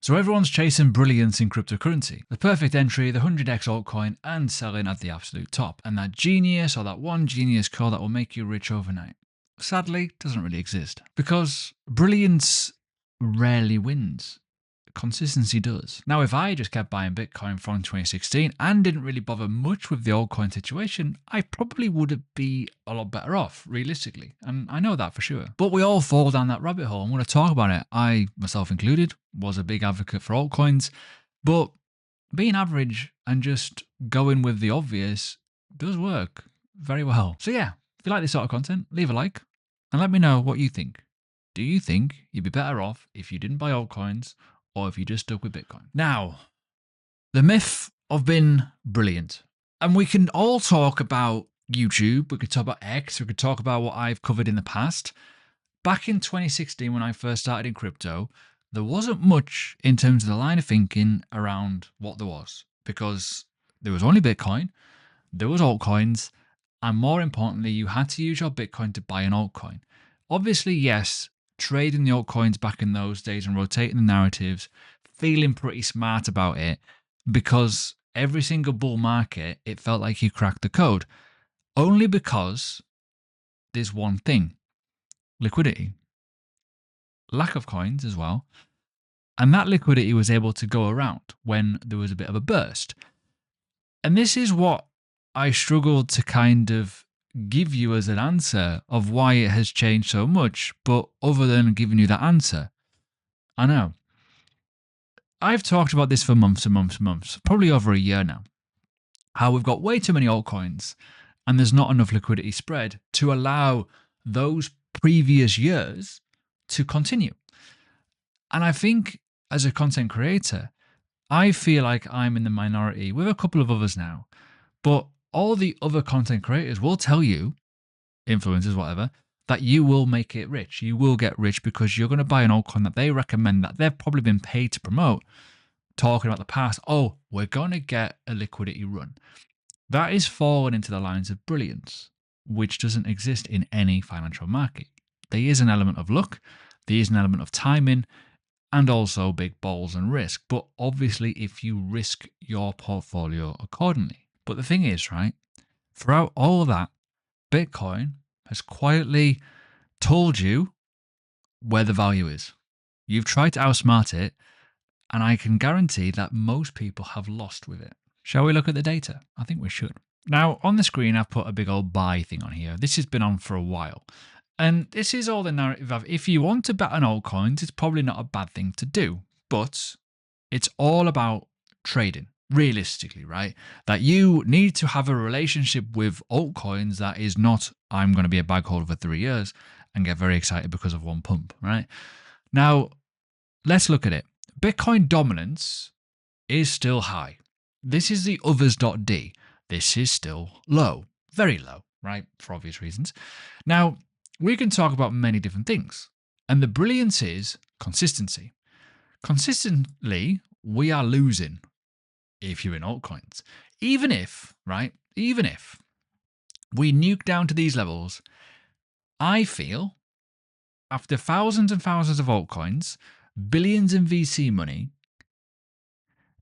So everyone's chasing brilliance in cryptocurrency. The perfect entry, the 100x altcoin, and selling at the absolute top. And that genius or that one genius call that will make you rich overnight. Sadly, doesn't really exist. Because brilliance rarely wins. Consistency does. Now, if I just kept buying Bitcoin from 2016 and didn't really bother much with the altcoin situation, I probably would be a lot better off, realistically. And I know that for sure. But we all fall down that rabbit hole and want to talk about it. I, myself included, was a big advocate for altcoins. But being average and just going with the obvious does work very well. So yeah, if you like this sort of content, leave a like and let me know what you think. Do you think you'd be better off if you didn't buy altcoins, or if you just stuck with Bitcoin? Now, the myth of being brilliant. And we can all talk about YouTube, we could talk about X, we could talk about what I've covered in the past. Back in 2016, when I first started in crypto, there wasn't much in terms of the line of thinking around what there was, because there was only Bitcoin, there was altcoins, and more importantly, you had to use your Bitcoin to buy an altcoin. Obviously, yes, trading the altcoins back in those days and rotating the narratives, feeling pretty smart about it, because every single bull market, it felt like you cracked the code. Only because there's one thing: liquidity. Lack of coins as well. And that liquidity was able to go around when there was a bit of a burst. And this is what I struggled to kind of give you as an answer of why it has changed so much, but other than giving you that answer, I know. I've talked about this for months and months and months, probably over a year now, how we've got way too many altcoins and there's not enough liquidity spread to allow those previous years to continue. And I think as a content creator, I feel like I'm in the minority with a couple of others now, but all the other content creators will tell you, influencers, whatever, that you will make it rich. You will get rich because you're going to buy an altcoin that they recommend, that they've probably been paid to promote, talking about the past. Oh, we're going to get a liquidity run. That is falling into the lines of brilliance, which doesn't exist in any financial market. There is an element of luck, there is an element of timing, and also big balls and risk. But obviously, if you risk your portfolio accordingly. But the thing is, right, throughout all of that, Bitcoin has quietly told you where the value is. You've tried to outsmart it, and I can guarantee that most people have lost with it. Shall we look at the data? I think we should. Now, on the screen, I've put a big old buy thing on here. This has been on for a while. And this is all the narrative of, if you want to bet on altcoins, it's probably not a bad thing to do. But it's all about trading, realistically, right? That you need to have a relationship with altcoins that is not, I'm going to be a bag holder for 3 years and get very excited because of one pump, right? Now, let's look at it. Bitcoin dominance is still high. This is the others.d. This is still low, very low, right? For obvious reasons. Now, we can talk about many different things. And the brilliance is consistency. Consistently, we are losing if you're in altcoins. Even if, right, even if we nuke down to these levels, I feel after thousands and thousands of altcoins, billions in VC money,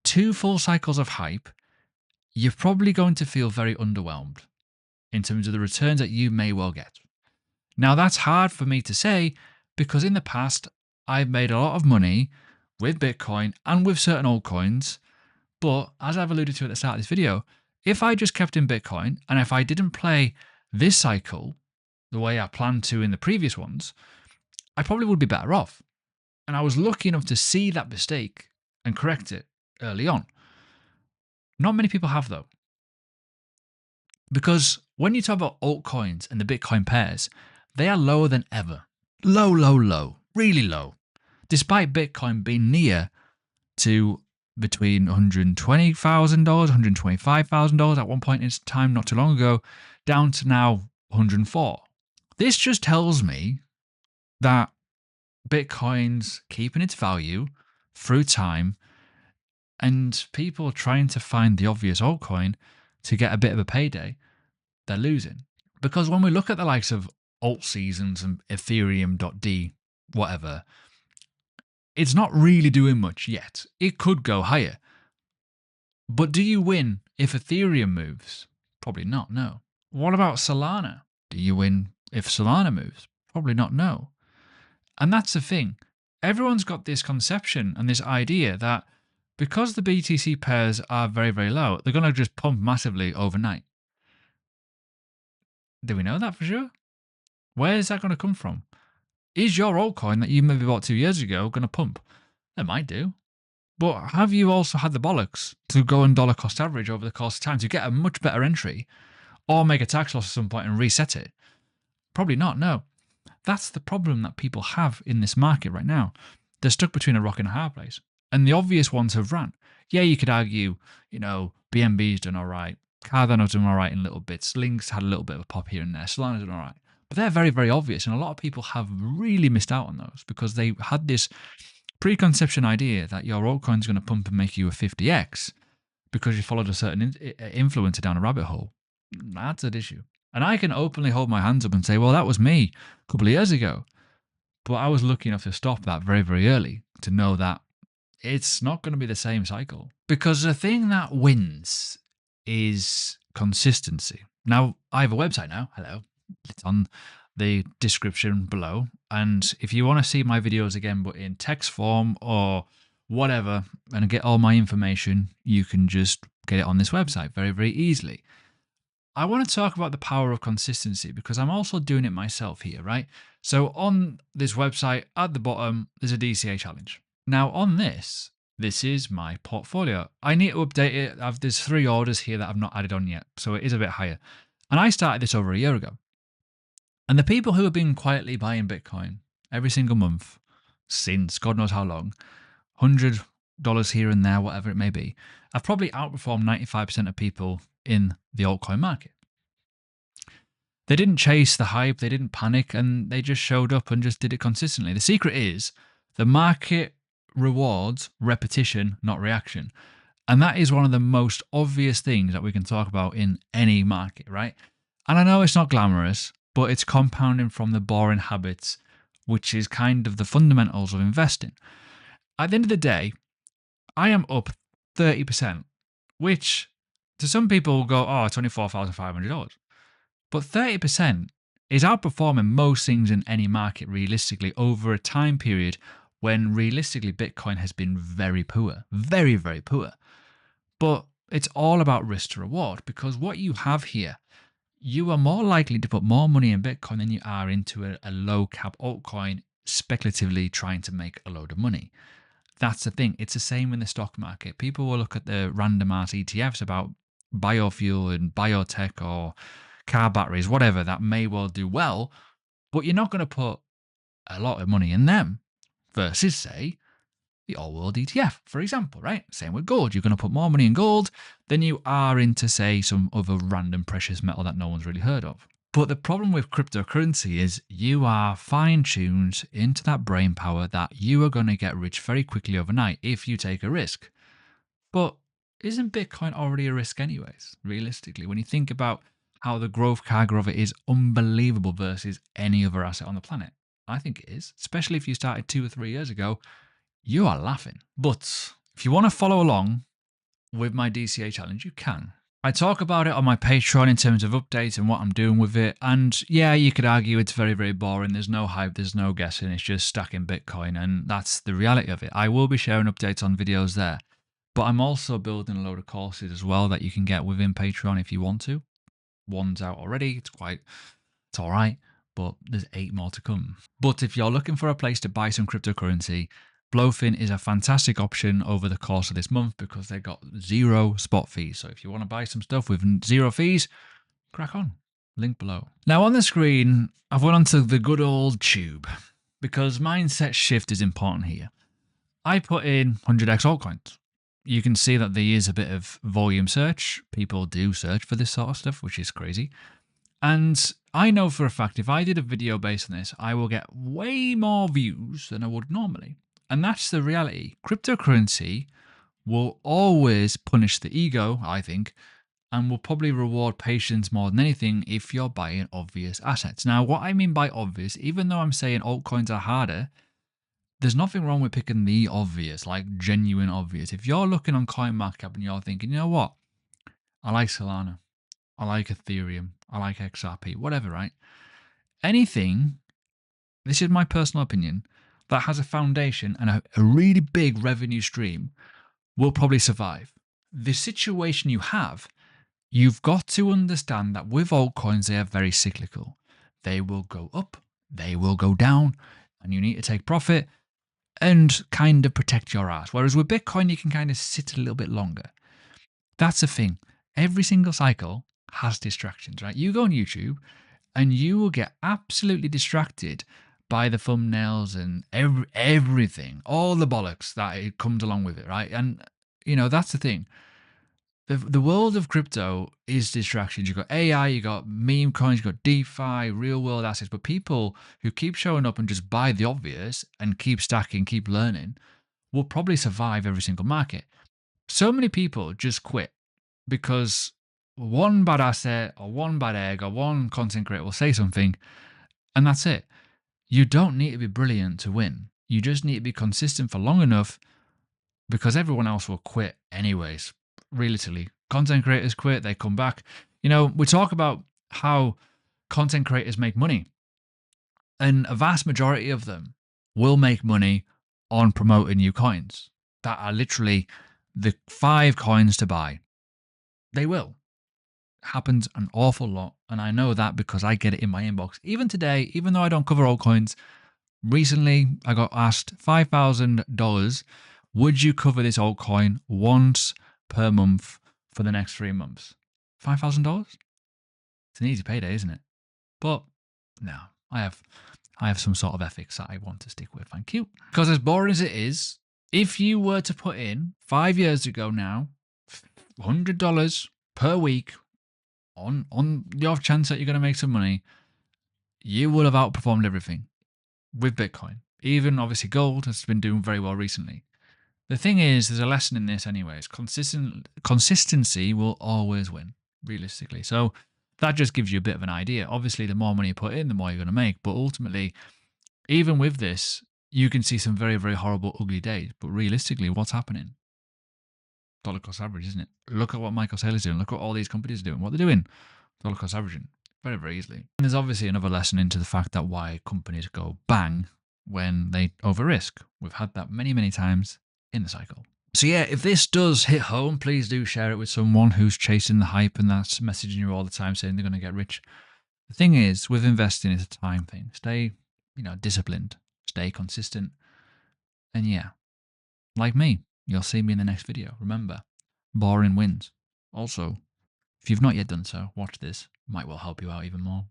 2 full cycles of hype, you're probably going to feel very underwhelmed in terms of the returns that you may well get. Now, that's hard for me to say because in the past, I've made a lot of money with Bitcoin and with certain altcoins. But as I've alluded to at the start of this video, if I just kept in Bitcoin and if I didn't play this cycle the way I planned to in the previous ones, I probably would be better off. And I was lucky enough to see that mistake and correct it early on. Not many people have, though. Because when you talk about altcoins and the Bitcoin pairs, they are lower than ever. Low, low, low. Really low. Despite Bitcoin being near to between $120,000, $125,000 at one point in time not too long ago, down to now 104. This just tells me that Bitcoin's keeping its value through time and people trying to find the obvious altcoin to get a bit of a payday, they're losing. Because when we look at the likes of alt seasons and Ethereum.d, whatever, It's not really doing much yet. It could go higher. But do you win if Ethereum moves? Probably not, no. What about Solana? Do you win if Solana moves? Probably not, no. And that's the thing. Everyone's got this conception and this idea that because the BTC pairs are very, very low, they're going to just pump massively overnight. Do we know that for sure? Where is that going to come from? Is your altcoin that you maybe bought 2 years ago going to pump? It might do. But have you also had the bollocks to go and dollar cost average over the course of time to get a much better entry or make a tax loss at some point and reset it? Probably not, no. That's the problem that people have in this market right now. They're stuck between a rock and a hard place. And the obvious ones have ran. Yeah, you could argue, BNB's done all right. Cardano's done all right in little bits. Link's had a little bit of a pop here and there. Solana's done all right. But they're very, very obvious. And a lot of people have really missed out on those because they had this preconception idea that your altcoin's going to pump and make you a 50x because you followed a certain influencer down a rabbit hole. That's an issue. And I can openly hold my hands up and say, well, that was me a couple of years ago. But I was lucky enough to stop that very, very early to know that it's not going to be the same cycle. Because the thing that wins is consistency. Now, I have a website now. Hello. It's on the description below. And if you want to see my videos again, but in text form or whatever, and get all my information, you can just get it on this website very, very easily. I want to talk about the power of consistency because I'm also doing it myself here, right? So on this website, at the bottom, there's a DCA challenge. Now on this is my portfolio. I need to update it. There's 3 orders here that I've not added on yet, so it is a bit higher. And I started this over a year ago. And the people who have been quietly buying Bitcoin every single month since God knows how long, $100 here and there, whatever it may be, have probably outperformed 95% of people in the altcoin market. They didn't chase the hype, they didn't panic, and they just showed up and just did it consistently. The secret is the market rewards repetition, not reaction. And that is one of the most obvious things that we can talk about in any market, right? And I know it's not glamorous, but it's compounding from the boring habits, which is kind of the fundamentals of investing. At the end of the day, I am up 30%, which to some people will go, oh, $24,500. But 30% is outperforming most things in any market realistically over a time period when realistically Bitcoin has been very poor, very, very poor. But it's all about risk to reward because what you have here, you are more likely to put more money in Bitcoin than you are into a low cap altcoin speculatively trying to make a load of money. That's the thing. It's the same in the stock market. People will look at the random ass ETFs about biofuel and biotech or car batteries, whatever, that may well do well, but you're not going to put a lot of money in them versus, say, the All World ETF, for example, right? Same with gold. You're going to put more money in gold than you are into, say, some other random precious metal that no one's really heard of. But the problem with cryptocurrency is you are fine-tuned into that brain power that you are going to get rich very quickly overnight if you take a risk. But isn't Bitcoin already a risk anyways, realistically? When you think about how the growth cargo of it is unbelievable versus any other asset on the planet. I think it is, especially if you started 2 or 3 years ago, you are laughing. But if you want to follow along with my DCA challenge, you can. I talk about it on my Patreon in terms of updates and what I'm doing with it. And yeah, you could argue it's very, very boring. There's no hype, there's no guessing. It's just stacking Bitcoin. And that's the reality of it. I will be sharing updates on videos there. But I'm also building a load of courses as well that you can get within Patreon if you want to. One's out already. It's all right. But there's 8 more to come. But if you're looking for a place to buy some cryptocurrency, Blowfin is a fantastic option over the course of this month because they got 0 spot fees. So if you want to buy some stuff with 0 fees, crack on. Link below. Now on the screen, I've went onto the good old tube because mindset shift is important here. I put in 100x altcoins. You can see that there is a bit of volume search. People do search for this sort of stuff, which is crazy. And I know for a fact if I did a video based on this, I will get way more views than I would normally. And that's the reality. Cryptocurrency will always punish the ego, I think, and will probably reward patience more than anything if you're buying obvious assets. Now, what I mean by obvious, even though I'm saying altcoins are harder, there's nothing wrong with picking the obvious, like genuine obvious. If you're looking on CoinMarketCap and you're thinking, you know what, I like Solana, I like Ethereum, I like XRP, whatever, right? Anything, this is my personal opinion, that has a foundation and a really big revenue stream will probably survive. The situation you have, you've got to understand that with altcoins, they are very cyclical. They will go up, they will go down, and you need to take profit and kind of protect your ass. Whereas with Bitcoin, you can kind of sit a little bit longer. That's the thing. Every single cycle has distractions, right? You go on YouTube and you will get absolutely distracted by the thumbnails and everything, all the bollocks that it comes along with it, right? And that's the thing. The world of crypto is distractions. You've got AI, you've got meme coins, you've got DeFi, real world assets, but people who keep showing up and just buy the obvious and keep stacking, keep learning, will probably survive every single market. So many people just quit because one bad asset or one bad egg or one content creator will say something and that's it. You don't need to be brilliant to win. You just need to be consistent for long enough because everyone else will quit anyways. Realistically, content creators quit, they come back. We talk about how content creators make money, and a vast majority of them will make money on promoting new coins that are literally the 5 coins to buy. They will. Happens an awful lot, and I know that because I get it in my inbox. Even today, even though I don't cover altcoins, recently I got asked $5,000. Would you cover this altcoin once per month for the next 3 months? $5,000? It's an easy payday, isn't it? But no, I have some sort of ethics that I want to stick with. Thank you. Because as boring as it is, if you were to put in 5 years ago now, $100 per week on the off chance that you're going to make some money, you will have outperformed everything with Bitcoin. Even obviously gold has been doing very well recently. The thing is, there's a lesson in this anyways. Consistency will always win, realistically. So that just gives you a bit of an idea. Obviously, the more money you put in, the more you're going to make. But ultimately, even with this, you can see some very, very horrible, ugly days. But realistically, what's happening? Dollar cost average, isn't it? Look at what Michael Saylor's doing. Look at what all these companies are doing. What they're doing. Dollar cost averaging. Very, very easily. And there's obviously another lesson into the fact that why companies go bang when they over risk. We've had that many, many times in the cycle. So yeah, if this does hit home, please do share it with someone who's chasing the hype and that's messaging you all the time saying they're going to get rich. The thing is, with investing, it's a time thing. Stay, disciplined. Stay consistent. And yeah, like me, you'll see me in the next video. Remember, boring wins. Also, if you've not yet done so, watch this. Might well help you out even more.